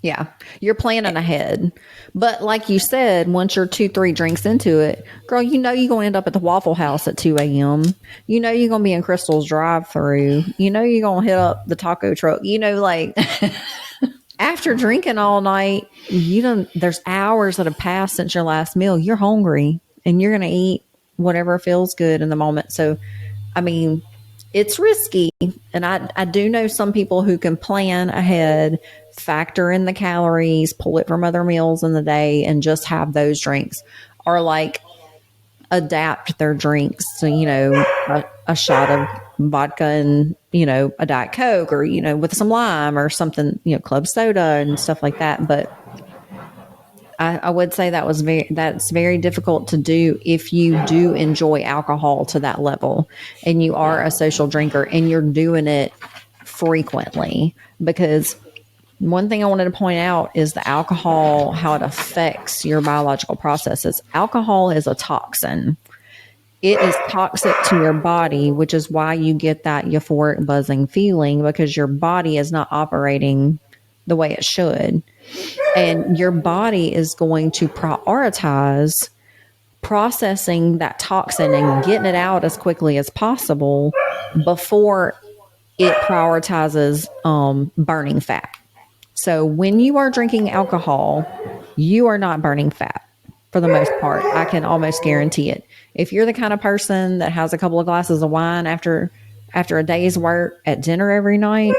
Yeah, you're planning ahead. But like you said, once you're 2, 3 drinks into it, girl, you're going to end up at the Waffle House at 2 a.m. You're going to be in Crystal's drive-thru. You're going to hit up the taco truck. Like after drinking all night, there's hours that have passed since your last meal. You're hungry and you're going to eat whatever feels good in the moment. So, I mean, it's risky. And I do know some people who can plan ahead, factor in the calories, pull it from other meals in the day, and just have those drinks, or like adapt their drinks to, a shot of vodka and, a Diet Coke, or, with some lime or something, club soda and stuff like that. But I would say that's very difficult to do if you do enjoy alcohol to that level and you are a social drinker and you're doing it frequently. Because one thing I wanted to point out is the alcohol, how it affects your biological processes. Alcohol is a toxin. It is toxic to your body, which is why you get that euphoric buzzing feeling, because your body is not operating the way it should. And your body is going to prioritize processing that toxin and getting it out as quickly as possible before it prioritizes burning fat. So when you are drinking alcohol, you are not burning fat for the most part. I can almost guarantee it. If you're the kind of person that has a couple of glasses of wine after a day's work at dinner every night,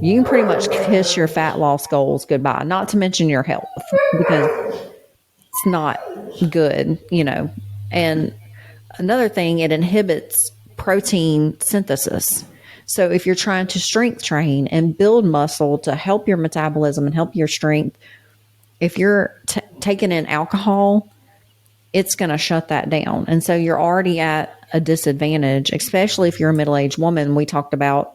you can pretty much kiss your fat loss goals goodbye, not to mention your health, because it's not good, And another thing, it inhibits protein synthesis. So if you're trying to strength train and build muscle to help your metabolism and help your strength, if you're taking in alcohol, it's going to shut that down. And so you're already at a disadvantage, especially if you're a middle-aged woman. We talked about,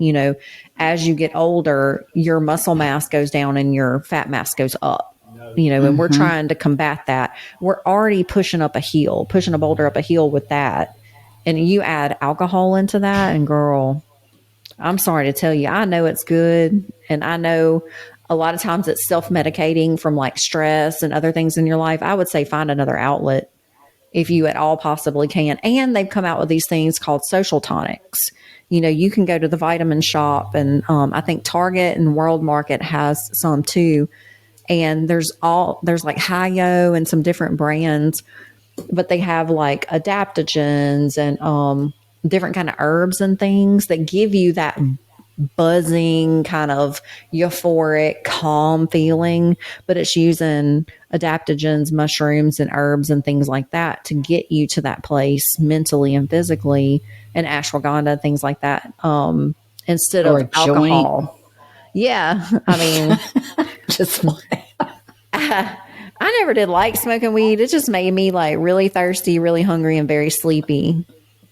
as you get older, your muscle mass goes down and your fat mass goes up, and we're trying to combat that. We're already pushing a boulder up a hill with that. And you add alcohol into that, and girl, I'm sorry to tell you, I know it's good. And I know a lot of times it's self-medicating from like stress and other things in your life. I would say find another outlet if you at all possibly can. And they've come out with these things called social tonics. You can go to the vitamin shop, and I think Target and World Market has some too. And there's like Hi-Yo and some different brands, but they have like adaptogens and different kind of herbs and things that give you that buzzing kind of euphoric, calm feeling, but it's using adaptogens, mushrooms, and herbs and things like that to get you to that place mentally and physically, and ashwagandha, things like that, instead of alcohol. Joint. Yeah. I mean, just I never did like smoking weed. It just made me like really thirsty, really hungry, and very sleepy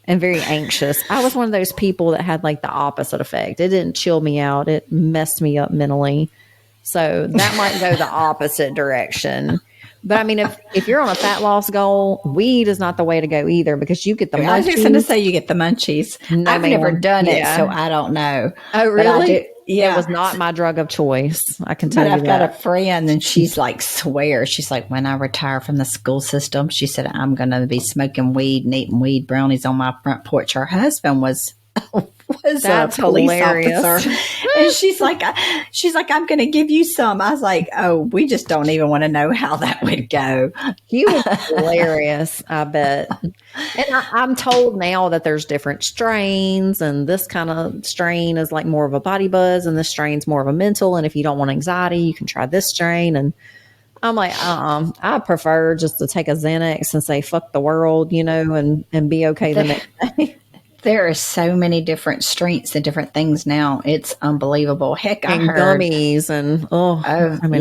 and very anxious. I was one of those people that had like the opposite effect. It didn't chill me out. It messed me up mentally. So that might go the opposite direction. But I mean, if you're on a fat loss goal, weed is not the way to go either, because you get the munchies. I was just going to say you get the munchies. No, I've never done it, so I don't know. Oh, really? Yeah. It was not my drug of choice. I can tell you that. I've got a friend, and she's like, she's like, when I retire from the school system, she said, I'm going to be smoking weed and eating weed brownies on my front porch. Her husband was That's a police hilarious. officer. And she's like, I'm going to give you some. I was like, oh, we just don't even want to know how that would go. He was hilarious, I bet. And I'm told now that there's different strains, and this kind of strain is like more of a body buzz, and this strain's more of a mental. And if you don't want anxiety, you can try this strain. And I'm like, I prefer just to take a Xanax and say, fuck the world, and be okay the next day. There are so many different strengths and different things now. It's unbelievable. Heck, I heard gummies and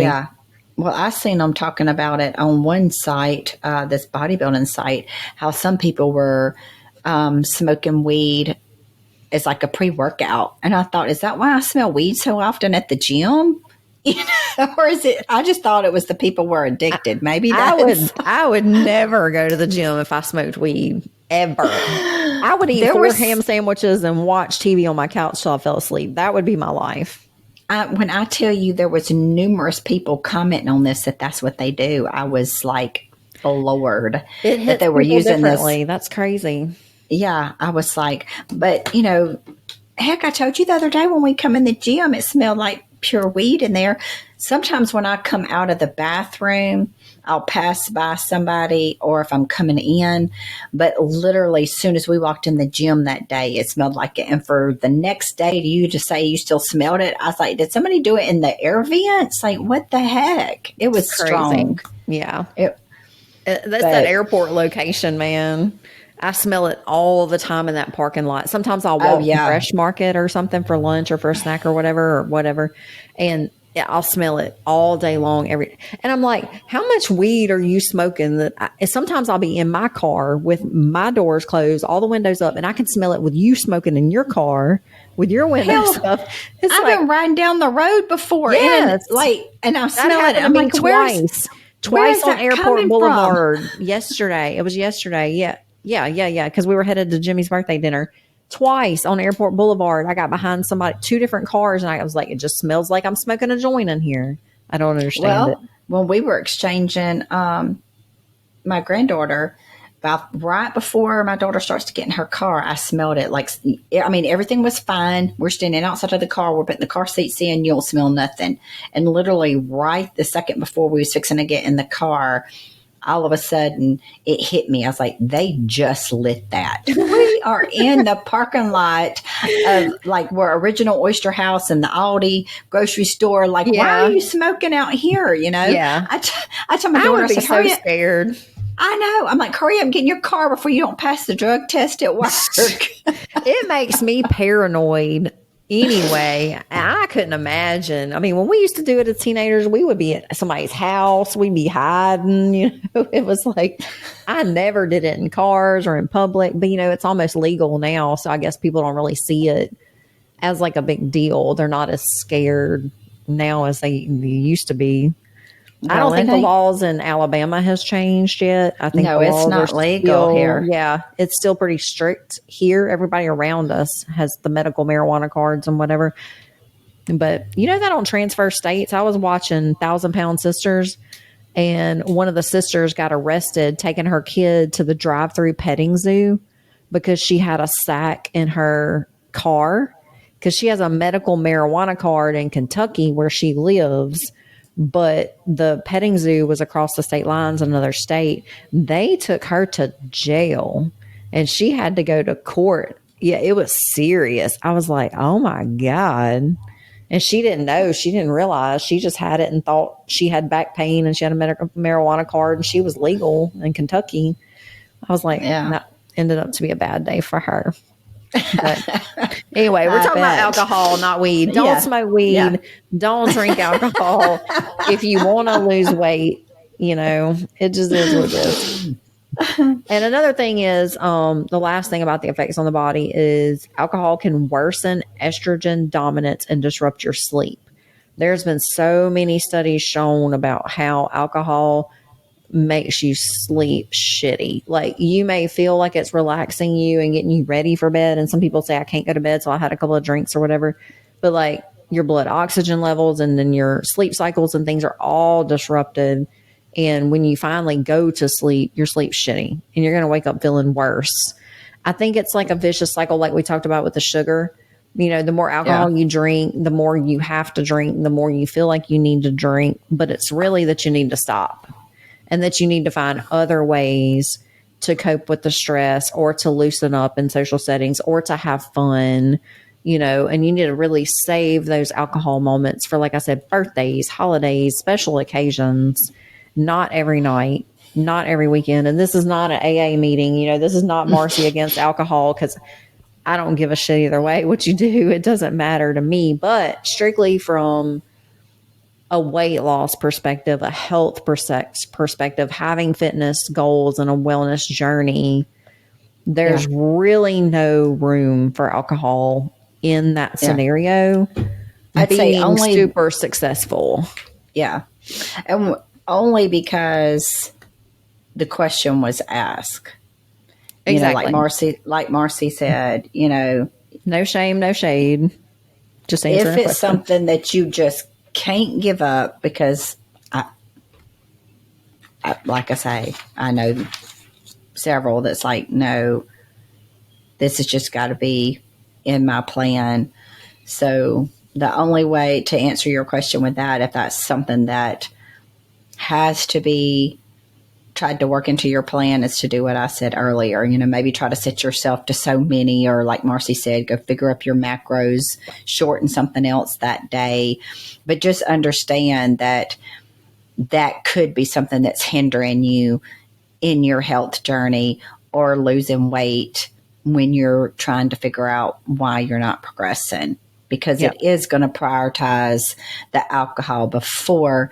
yeah. Well, I seen them talking about it on one site, this bodybuilding site, how some people were smoking weed as like a pre-workout. And I thought, is that why I smell weed so often at the gym? Or is it? I just thought it was the people were addicted. Maybe that's. I would never go to the gym if I smoked weed ever. I would eat ham sandwiches and watch TV on my couch till I fell asleep. That would be my life. When I tell you there was numerous people commenting on this that's what they do, I was like, oh Lord, that they were using this. That's crazy. Yeah, I was like, but heck, I told you the other day when we come in the gym, it smelled like pure weed in there. Sometimes when I come out of the bathroom, I'll pass by somebody, or if I'm coming in, but literally as soon as we walked in the gym that day, it smelled like it. And for the next day, you just say you still smelled it. I was like, did somebody do it in the air vents? Like, what the heck? It was strong. Yeah. That's that airport location, man. I smell it all the time in that parking lot. Sometimes I'll walk to Fresh Market or something for lunch or for a snack or whatever. And I'll smell it all day long. And I'm like, how much weed are you smoking? Sometimes I'll be in my car with my doors closed, all the windows up, and I can smell it with you smoking in your car with your windows up. I've been riding down the road before. Yes. And I smell it. I'm like, twice on Airport Boulevard yesterday. It was yesterday. Yeah. Because we were headed to Jimmy's birthday dinner. Twice on Airport Boulevard, I got behind two different cars, and I was like, it just smells like I'm smoking a joint in here. I don't understand it. When we were exchanging my granddaughter, right before my daughter starts to get in her car, I smelled it. Everything was fine. We're standing outside of the car. We're putting the car seats in. You'll smell nothing. And literally right the second before we was fixing to get in the car, all of a sudden it hit me. I was like, they just lit that. We are in the parking lot of where Original Oyster House and the Aldi grocery store. Why are you smoking out here? Yeah. I told my daughter, I would be so scared. I know. I'm like, hurry up and get in your car before you don't pass the drug test at work. It makes me paranoid. Anyway, I couldn't imagine. I mean, when we used to do it as teenagers, we would be at somebody's house. We'd be hiding. It was like, I never did it in cars or in public. But, it's almost legal now. So I guess people don't really see it as like a big deal. They're not as scared now as they used to be. Well, I don't think the laws in Alabama has changed yet. I think it's not legal here. Yeah, it's still pretty strict here. Everybody around us has the medical marijuana cards and whatever. But they don't transfer states. I was watching 1,000-Pound Sisters, and one of the sisters got arrested taking her kid to the drive-through petting zoo because she had a sack in her car because she has a medical marijuana card in Kentucky where she lives. But the petting zoo was across the state lines in another state. They took her to jail and she had to go to court. Yeah, it was serious. I was like, oh my God. And she didn't know. She didn't realize. She just had it and thought she had back pain and she had a medical marijuana card and she was legal in Kentucky. I was like, that ended up to be a bad day for her. But anyway, we're talking about alcohol, not weed. Don't smoke weed. Yeah. Don't drink alcohol. If you want to lose weight, it just is what it is. And another thing is, the last thing about the effects on the body is alcohol can worsen estrogen dominance and disrupt your sleep. There's been so many studies shown about how alcohol makes you sleep shitty. Like you may feel like it's relaxing you and getting you ready for bed. And some people say I can't go to bed, so I had a couple of drinks or whatever. But like your blood oxygen levels and then your sleep cycles and things are all disrupted. And when you finally go to sleep, your sleep's shitty and you're going to wake up feeling worse. I think it's like a vicious cycle, like we talked about with the sugar. The more alcohol you drink, the more you have to drink, the more you feel like you need to drink. But it's really that you need to stop. And that you need to find other ways to cope with the stress or to loosen up in social settings or to have fun, and you need to really save those alcohol moments for, like I said, birthdays, holidays, special occasions, not every night, not every weekend. And this is not an AA meeting. This is not Marcy against alcohol because I don't give a shit either way what you do. It doesn't matter to me, but strictly from a weight loss perspective, a health perspective, having fitness goals and a wellness journey, there's really no room for alcohol in that scenario. I'd say being only, super successful. yeah. And only because the question was asked. You know, Exactly. like Marcy said, you know, No shame, no shade. Just answering if a it's question. something that you just can't give up, because like I say, I know several that's like, no, this has just got to be in my plan. So the only way to answer your question with that, if that's something that has to be tried to work into your plan, is to do what I said earlier. You know, maybe try to set yourself to so many, or like Marcy said, go figure up your macros, shorten something else that day. But just understand that that could be something that's hindering you in your health journey, or losing weight when you're trying to figure out why you're not progressing, because Yep. it is going to prioritize the alcohol before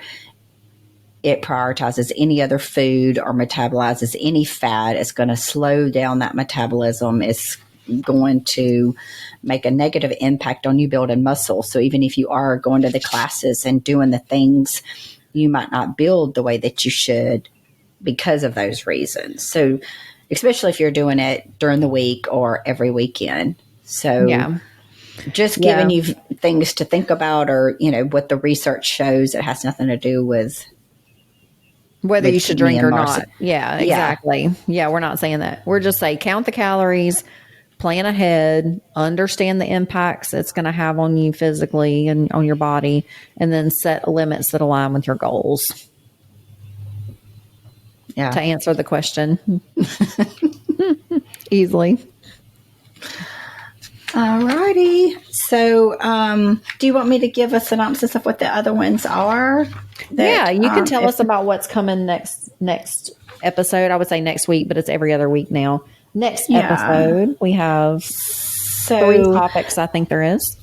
it prioritizes any other food or metabolizes any fat. It's going to slow down that metabolism. It's going to make a negative impact on you building muscle. So even if you are going to the classes and doing the things, you might not build the way that you should because of those reasons. So especially if you're doing it during the week or every weekend. So Yeah. just giving you things to think about, or, you know, what the research shows. It has nothing to do with Whether you should drink or Marcy. not. Yeah, exactly. Yeah, we're not saying that. We're just saying count the calories, plan ahead, understand the impacts it's going to have on you physically and on your body, and then set limits that align with your goals. Yeah. To answer the question easily. Alrighty. So, do you want me to give a synopsis of what the other ones are? Yeah, you can tell us about what's coming next episode. I would say next week, but it's every other week now. Next episode, we have 3 topics, I think there is.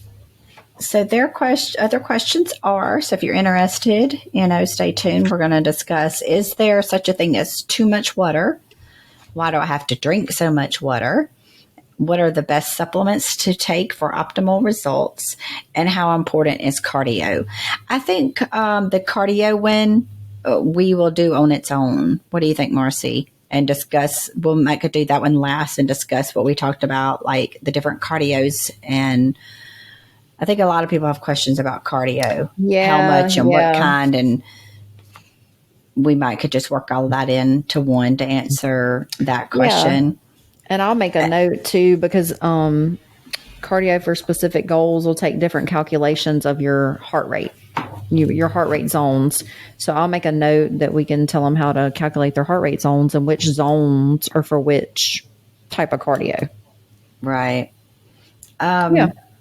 So their other questions are, so if you're interested, you know, stay tuned. We're going to discuss, is there such a thing as too much water? Why do I have to drink so much water? What are the best supplements to take for optimal results? And how important is cardio? I think the cardio one we will do on its own. What do you think, Marcy? And discuss, we'll make do that one last and discuss what we talked about, like the different cardios. And I think a lot of people have questions about cardio. Yeah. How much and what kind, and we could just work all of that into one to answer that question. Yeah. And I'll make a note too, because cardio for specific goals will take different calculations of your heart rate, your heart rate zones. So I'll make a note that we can tell them how to calculate their heart rate zones and which zones are for which type of cardio. Right.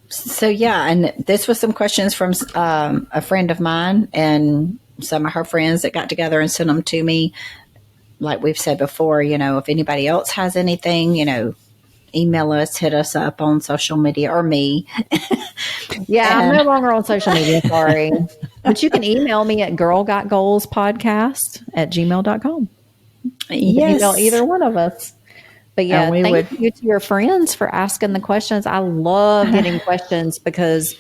So yeah, and this was some questions from a friend of mine and some of her friends that got together and sent them to me. Like we've said before, you know, if anybody else has anything, you know, email us, hit us up on social media, or me. Yeah, I'm no longer on social media, sorry. But you can email me at girlgotgoalspodcast@gmail.com. You can email either one of us. But yeah, thank you to your friends for asking the questions. I love getting questions, because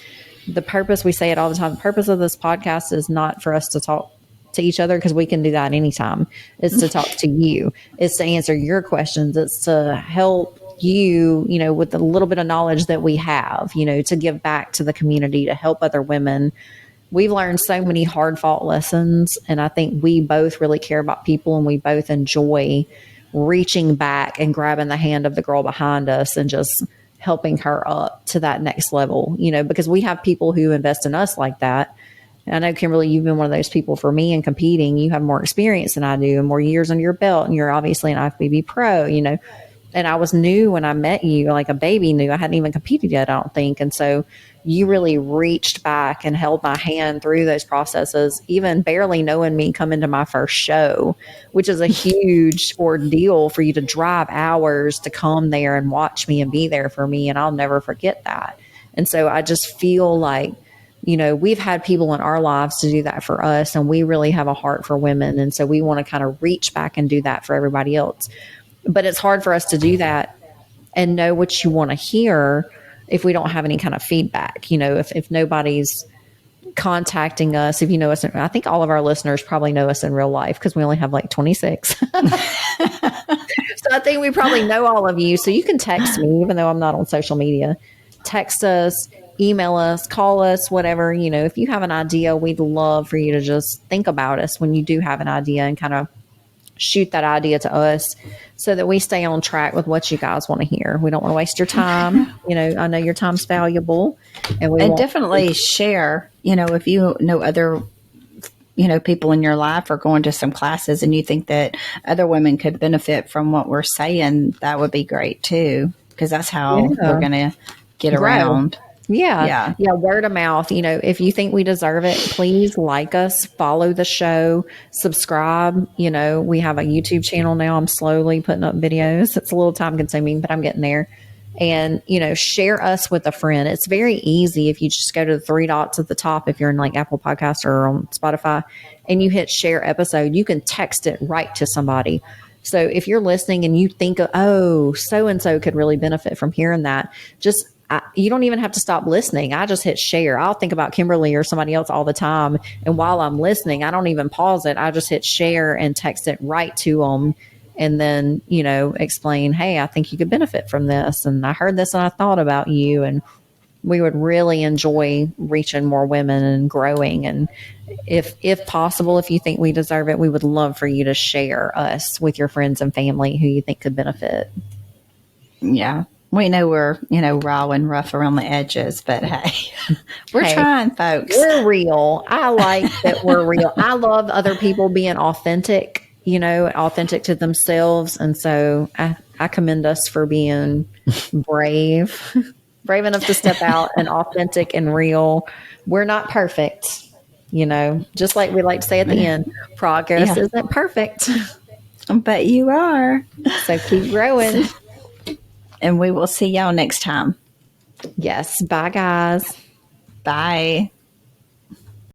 the purpose, we say it all the time, the purpose of this podcast is not for us to talk to each other, because we can do that anytime. It's to talk to you. It's to answer your questions. It's to help you, you know, with the little bit of knowledge that we have, you know, to give back to the community, to help other women. We've learned so many hard fought lessons, and I think we both really care about people, and we both enjoy reaching back and grabbing the hand of the girl behind us and just helping her up to that next level, you know, because we have people who invest in us like that. And I know, Kimberly, you've been one of those people for me in competing. You have more experience than I do and more years under your belt, and you're obviously an IFBB pro, you know. And I was new when I met you, like a baby new. I hadn't even competed yet, I don't think. And so you really reached back and held my hand through those processes, even barely knowing me come into my first show, which is a huge ordeal for you to drive hours to come there and watch me and be there for me. And I'll never forget that. And so I just feel like, you know, we've had people in our lives to do that for us, and we really have a heart for women. And so we want to kind of reach back and do that for everybody else. But it's hard for us to do that and know what you want to hear if we don't have any kind of feedback, if nobody's contacting us, if you know us, I think all of our listeners probably know us in real life because we only have like 26. So I think we probably know all of you. So you can text me, even though I'm not on social media. Text us, email us, call us, whatever. If you have an idea, we'd love for you to just think about us when you do have an idea and kind of shoot that idea to us so that we stay on track with what you guys want to hear. We don't want to waste your time. I know your time's valuable, and definitely share, if you know other, people in your life are going to some classes and you think that other women could benefit from what we're saying, that would be great too. Because that's how we're going to get around. Yeah. Word of mouth. If you think we deserve it, please like us, follow the show, subscribe. We have a YouTube channel now. I'm slowly putting up videos. It's a little time consuming, but I'm getting there. And, share us with a friend. It's very easy if you just go to the 3 dots at the top, if you're in like Apple Podcasts or on Spotify, and you hit share episode, you can text it right to somebody. So if you're listening and you think, oh, so-and-so could really benefit from hearing that, you don't even have to stop listening. I just hit share. I'll think about Kimberly or somebody else all the time. And while I'm listening, I don't even pause it. I just hit share and text it right to them. And then, explain, hey, I think you could benefit from this. And I heard this and I thought about you. And we would really enjoy reaching more women and growing. And if possible, if you think we deserve it, we would love for you to share us with your friends and family who you think could benefit. Yeah. We know we're, raw and rough around the edges, but hey, we're trying, folks. We're real. I like that we're real. I love other people being authentic, authentic to themselves. And so I commend us for being brave enough to step out and authentic and real. We're not perfect, just like we like to say at the end, progress isn't perfect. But you are. So keep growing. And we will see y'all next time. Yes. Bye, guys. Bye.